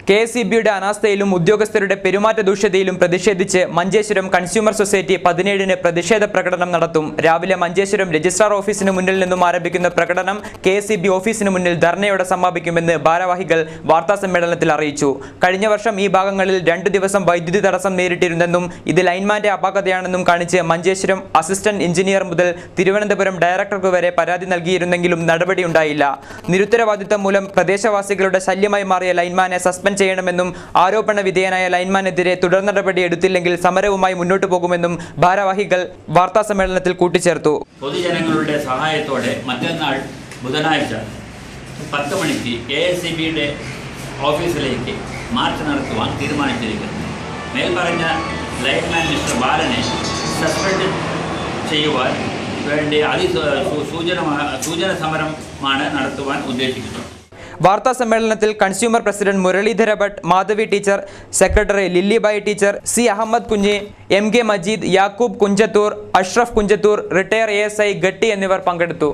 കെഎസ്ഇബിയുടെ അനാസ്ഥയിലും ഉദ്യോഗസ്ഥരുടെ പെരുമാറ്റ ദൂഷ്യതയിലും പ്രതിഷേധിച്ച് മഞ്ചേശ്വരം കൺസ്യൂമർ സൊസൈറ്റി 17-ന് പ്രതിഷേധ പ്രകടനം നടത്തും. രാവിലെ മഞ്ചേശ്വരം രജിസ്ട്രാർ ഓഫീസിന് മുന്നിൽ നിന്നും ആരംഭിക്കുന്ന പ്രകടനം കെഎസ്ഇബി ഓഫീസിന് മുന്നിൽ ധർണയോടെ സമാപിക്കുമെന്ന് ഭാരവാഹികൾ വാർത്താസമ്മേളനത്തിൽ അറിയിച്ചു. കഴിഞ്ഞ വർഷം ഈ ഭാഗങ്ങളിൽ 2 ദിവസം വൈദ്യുതി തടസ്സം നേരിട്ടിരുന്നെന്നും ഇത് ലൈൻമാന്റെ അപാകതയാണെന്നും കാണിച്ച് മഞ്ചേശ്വരം അസിസ്റ്റന്റ് എഞ്ചിനീയർ മുതൽ തിരുവനന്തപുരം ഡയറക്ടർക്ക് വരെ പരാതി നൽകിയിരുന്നെങ്കിലും നടപടിയുണ്ടായില്ല. നിരുത്തരവാദിത്തം മൂലം പ്രദേശവാസികളുടെ ശല്യമായി മാറിയ ലൈൻമാനെ സസ്പെൻഡ് ചെയ്യണമെന്നും ആരോപണ വിധേയനായ ലൈൻമാനെതിരെ തുടർ നടപടി എടുത്തില്ലെങ്കിൽ സമരവുമായി മുന്നോട്ടു പോകുമെന്നും ഭാരവാഹികൾ വാർത്താസമ്മേളനത്തിൽ കൂട്ടിച്ചേർത്തു. പൊതുജനങ്ങളുടെ സഹായത്തോടെ മറ്റന്നാൾ ബുധനാഴ്ച 10 മണിക്ക് കെഎസ്ഇബിയുടെ ഓഫീസിലേക്ക് മാർച്ച് നടത്തുവാൻ തീരുമാനിച്ചിരിക്കുന്നു. മേൽപ്പറഞ്ഞ ലൈൻമാൻ മിസ്റ്റർ ബാലനെ സസ്പെൻഡ് ചെയ്യുവാൻ വേണ്ടി സൂചന സമരമാണ് നടത്തുവാൻ ഉദ്ദേശിക്കുന്നത്. വാർത്താ സമ്മേളനത്തിൽ consumer president Muralidhara Bhat, Madhavi teacher, secretary Lillibai teacher, C Ahammed Kunhi, M K Majeed, Yakub Kunjathur, Ashraf Kunjathur, retired ASI Gatti എന്നിവർ പങ്കെടുത്തു.